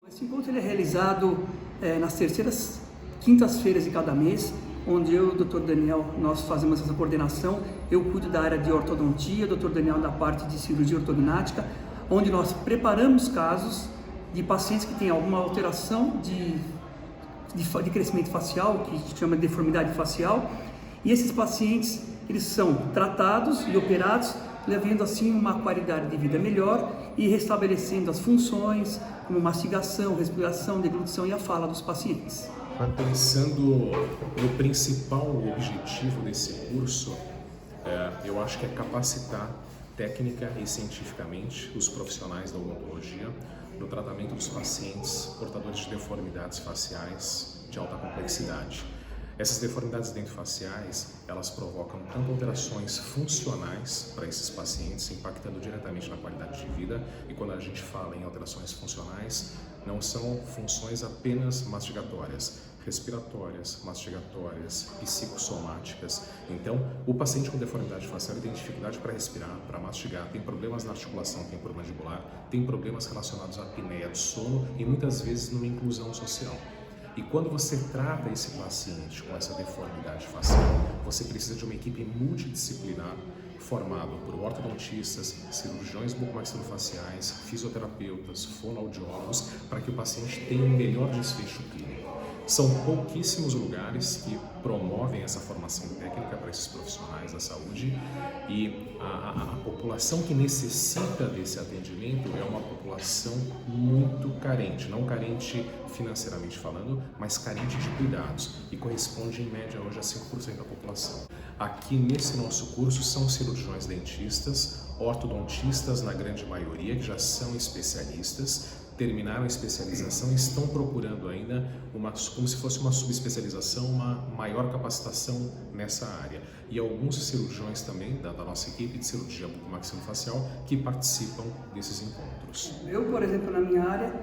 Esse encontro ele é realizado nas terceiras quintas-feiras de cada mês, onde eu e o Dr. Daniel, nós fazemos essa coordenação. Eu cuido da área de ortodontia, o Dr. Daniel da parte de cirurgia ortognática, onde nós preparamos casos de pacientes que têm alguma alteração de crescimento facial, que se chama de deformidade facial, e esses pacientes eles são tratados e operados, levando assim uma qualidade de vida melhor e restabelecendo as funções como mastigação, respiração, deglutição e a fala dos pacientes. Pensando no principal objetivo desse curso, eu acho que é capacitar técnica e cientificamente os profissionais da odontologia no tratamento dos pacientes portadores de deformidades faciais de alta complexidade. Essas deformidades dentofaciais, elas provocam tanto alterações funcionais para esses pacientes, impactando diretamente na qualidade de vida, e quando a gente fala em alterações funcionais, não são funções apenas mastigatórias, respiratórias, mastigatórias, psicossomáticas. Então, o paciente com deformidade facial tem dificuldade para respirar, para mastigar, tem problemas na articulação temporomandibular, mandibular, tem problemas relacionados à apneia do sono e muitas vezes numa inclusão social. E quando você trata esse paciente com essa deformidade facial, você precisa de uma equipe multidisciplinar formada por ortodontistas, cirurgiões bucomaxilofaciais, fisioterapeutas, fonoaudiólogos, para que o paciente tenha um melhor desfecho clínico. São pouquíssimos lugares que promovem essa formação técnica para esses profissionais da saúde, e a população que necessita desse atendimento é uma população muito carente, não carente financeiramente falando, mas carente de cuidados, e corresponde em média hoje a 5% da população. Aqui nesse nosso curso são cirurgiões dentistas, ortodontistas na grande maioria, que já são especialistas, terminaram a especialização e estão procurando ainda como se fosse uma subespecialização, uma maior capacitação nessa área. E alguns cirurgiões também da nossa equipe de cirurgia bucomaxilofacial que participam desses encontros. Eu, por exemplo, na minha área,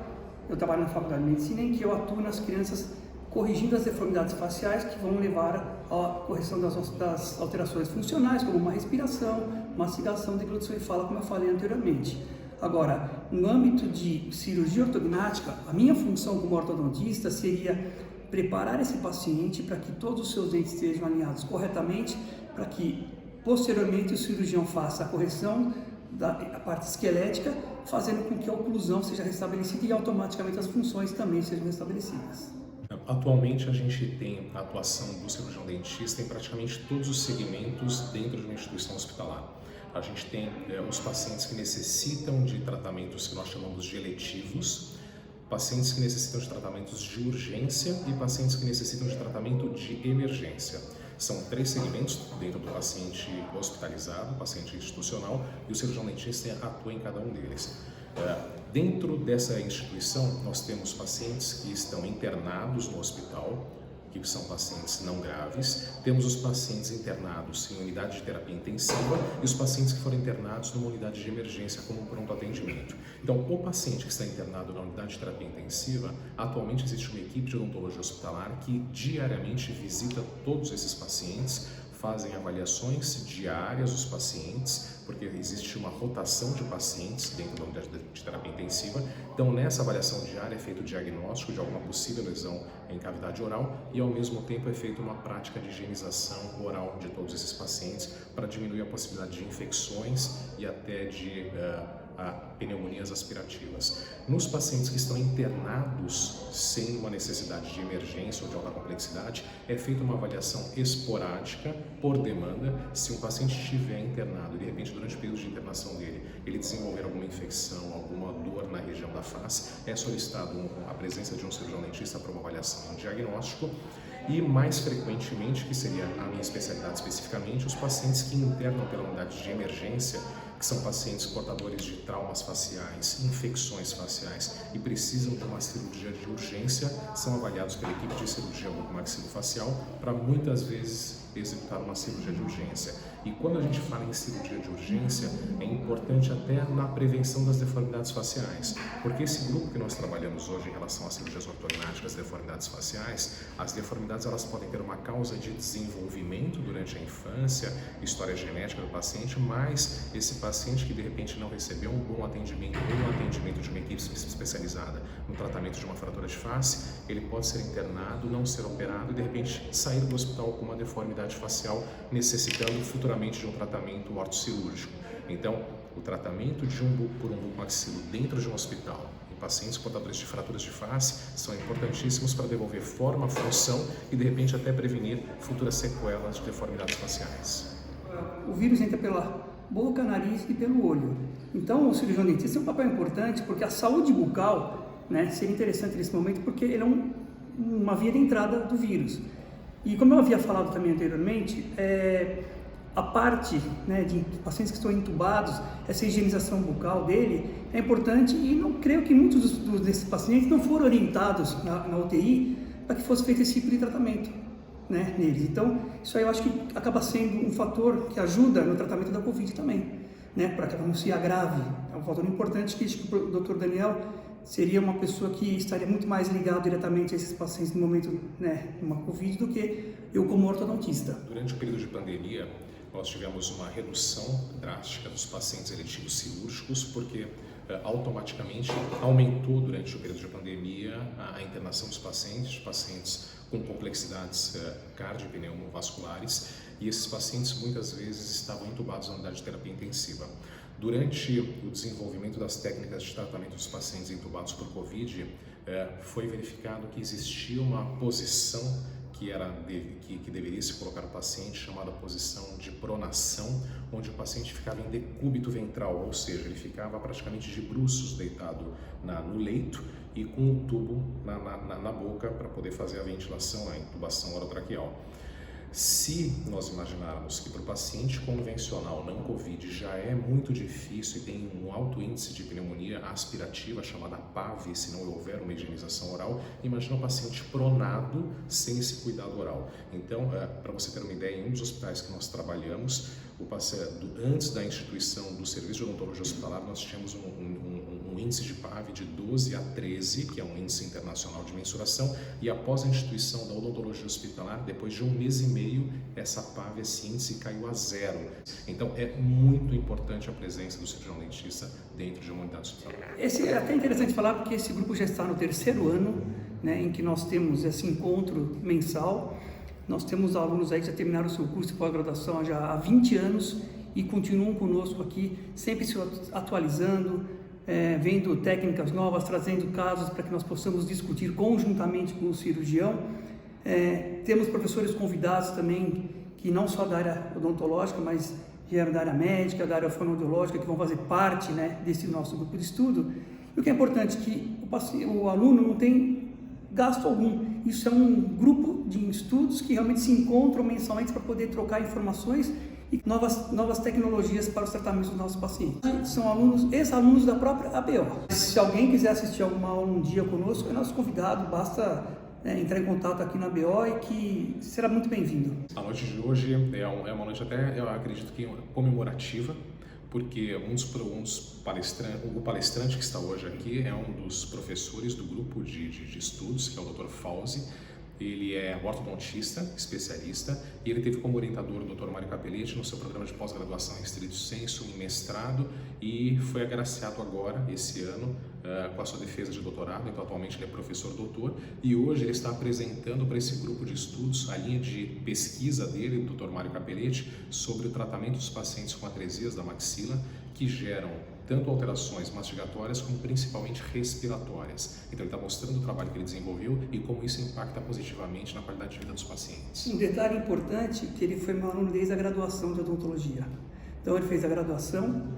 eu trabalho na faculdade de medicina, em que eu atuo nas crianças corrigindo as deformidades faciais que vão levar à correção das alterações funcionais, como uma respiração, mastigação, deglutição e fala, como eu falei anteriormente. Agora, no âmbito de cirurgia ortognática, a minha função como ortodontista seria preparar esse paciente para que todos os seus dentes estejam alinhados corretamente, para que posteriormente o cirurgião faça a correção da parte esquelética, fazendo com que a oclusão seja restabelecida e automaticamente as funções também sejam restabelecidas. Atualmente a gente tem a atuação do cirurgião dentista em praticamente todos os segmentos dentro de uma instituição hospitalar. A gente tem os pacientes que necessitam de tratamentos que nós chamamos de eletivos, pacientes que necessitam de tratamentos de urgência e pacientes que necessitam de tratamento de emergência. São 3 segmentos dentro do paciente hospitalizado, paciente institucional, e o cirurgião dentista atua em cada um deles. Dentro dessa instituição, nós temos pacientes que estão internados no hospital, que são pacientes não graves, temos os pacientes internados em unidade de terapia intensiva e os pacientes que foram internados numa unidade de emergência como pronto atendimento. Então, o paciente que está internado na unidade de terapia intensiva, atualmente existe uma equipe de odontologia hospitalar que diariamente visita todos esses pacientes, fazem avaliações diárias dos pacientes, porque existe uma rotação de pacientes dentro da unidade de terapia intensiva. Então, nessa avaliação diária é feito o diagnóstico de alguma possível lesão em cavidade oral e, ao mesmo tempo, é feita uma prática de higienização oral de todos esses pacientes para diminuir a possibilidade de infecções e até de pneumonias aspirativas. Nos pacientes que estão internados sem uma necessidade de emergência ou de alta complexidade, é feita uma avaliação esporádica por demanda. Se um paciente estiver internado e de repente durante o período de internação dele ele desenvolver alguma infecção, alguma dor na região da face, é solicitado a presença de um cirurgião dentista para uma avaliação e um diagnóstico. E mais frequentemente, que seria a minha especialidade especificamente, os pacientes que internam pela unidade de emergência, que são pacientes portadores de traumas faciais, infecções faciais e precisam de uma cirurgia de urgência, são avaliados pela equipe de cirurgia bucomaxilofacial para muitas vezes executar uma cirurgia de urgência. E quando a gente fala em cirurgia de urgência, é importante até na prevenção das deformidades faciais, porque esse grupo que nós trabalhamos hoje em relação às cirurgias ortognáticas, deformidades faciais, as deformidades elas podem ter uma causa de desenvolvimento durante a infância, história genética do paciente, mas esse paciente que de repente não recebeu um bom atendimento ou um atendimento de uma equipe especializada no tratamento de uma fratura de face, ele pode ser internado, não ser operado e de repente sair do hospital com uma deformidade facial, necessitando futuramente de um tratamento ortocirúrgico. Então, o tratamento de por um bucomaxilo dentro de um hospital em pacientes portadores de fraturas de face são importantíssimos para devolver forma, função e de repente até prevenir futuras sequelas de deformidades faciais. O vírus entra pela boca, nariz e pelo olho. Então, o cirurgião dentista tem um papel importante porque a saúde bucal, né, seria interessante nesse momento porque ele é uma via de entrada do vírus. E como eu havia falado também anteriormente, a parte, né, de pacientes que estão entubados, essa higienização bucal dele é importante e não creio que muitos desses pacientes não foram orientados na UTI para que fosse feito esse tipo de tratamento, né, neles. Então, isso aí eu acho que acaba sendo um fator que ajuda no tratamento da Covid também, né, para que ela não se agrave. É um fator importante que acho que o Dr. Daniel seria uma pessoa que estaria muito mais ligado diretamente a esses pacientes no momento, né, de uma Covid do que eu como ortodontista. Durante o período de pandemia, nós tivemos uma redução drástica dos pacientes eletivos cirúrgicos, porque automaticamente aumentou durante o período de pandemia a internação dos pacientes com complexidades cardiopneumovasculares, e esses pacientes muitas vezes estavam entubados na unidade de terapia intensiva. Durante o desenvolvimento das técnicas de tratamento dos pacientes entubados por Covid, foi verificado que existia uma posição que deveria se colocar o paciente, chamada posição de pronação, onde o paciente ficava em decúbito ventral, ou seja, ele ficava praticamente de bruços deitado no leito e com o tubo na boca para poder fazer a ventilação, a intubação orotraqueal. Se nós imaginarmos que para o paciente convencional não Covid já é muito difícil e tem um alto índice de pneumonia aspirativa, chamada PAV, se não houver uma higienização oral, imagina o paciente pronado sem esse cuidado oral. Então, para você ter uma ideia, em um dos hospitais que nós trabalhamos, antes da instituição do serviço de odontologia hospitalar, nós tínhamos um índice de PAV de 12 a 13, que é um índice internacional de mensuração, e após a instituição da odontologia hospitalar, depois de um mês e meio, essa PAV, esse índice caiu a 0. Então, é muito importante a presença do cirurgião dentista dentro de uma unidade hospitalar. É até interessante falar porque esse grupo já está no 3º ano, né, em que nós temos esse encontro mensal. Nós temos alunos aí que já terminaram o seu curso de pós-graduação já há 20 anos e continuam conosco aqui, sempre se atualizando, vendo técnicas novas, trazendo casos para que nós possamos discutir conjuntamente com o cirurgião. Temos professores convidados também, que não só da área odontológica, mas vieram da área médica, da área fonoaudiológica, que vão fazer parte, né, desse nosso grupo de estudo. E o que é importante é que o aluno não tem gasto algum. Isso é um grupo de estudos que realmente se encontram mensalmente para poder trocar informações e novas tecnologias para os tratamentos dos nossos pacientes. São ex-alunos da própria ABO. Se alguém quiser assistir alguma aula um dia conosco, é nosso convidado, basta entrar em contato aqui na ABO e que será muito bem-vindo. A noite de hoje é uma noite até, eu acredito que comemorativa, porque o palestrante que está hoje aqui é um dos professores do grupo de estudos, que é o Dr. Fauzi. Ele é ortodontista, especialista, e ele teve como orientador o Dr. Mário Capelletti no seu programa de pós-graduação em estrito sensu, em mestrado, e foi agraciado agora, esse ano, com a sua defesa de doutorado. Então, atualmente ele é professor doutor, e hoje ele está apresentando para esse grupo de estudos a linha de pesquisa dele, do Dr. Mário Capelletti, sobre o tratamento dos pacientes com atresias da maxila, que geram tanto alterações mastigatórias como principalmente respiratórias. Então ele está mostrando o trabalho que ele desenvolveu e como isso impacta positivamente na qualidade de vida dos pacientes. Um detalhe importante, que ele foi meu aluno desde a graduação de odontologia. Então ele fez a graduação,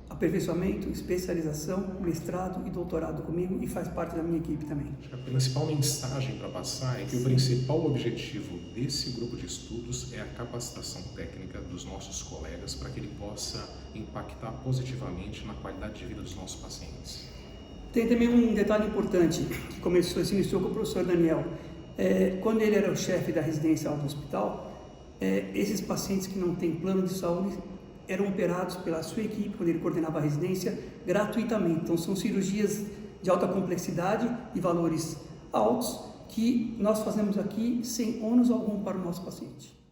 aperfeiçoamento, especialização, mestrado e doutorado comigo e faz parte da minha equipe também. A principal mensagem para passar é que o principal objetivo desse grupo de estudos é a capacitação técnica dos nossos colegas para que ele possa impactar positivamente na qualidade de vida dos nossos pacientes. Tem também um detalhe importante que se iniciou com o professor Daniel. Quando ele era o chefe da residência do hospital, esses pacientes que não têm plano de saúde eram operados pela sua equipe, quando ele coordenava a residência, gratuitamente. Então são cirurgias de alta complexidade e valores altos que nós fazemos aqui sem ônus algum para o nosso paciente.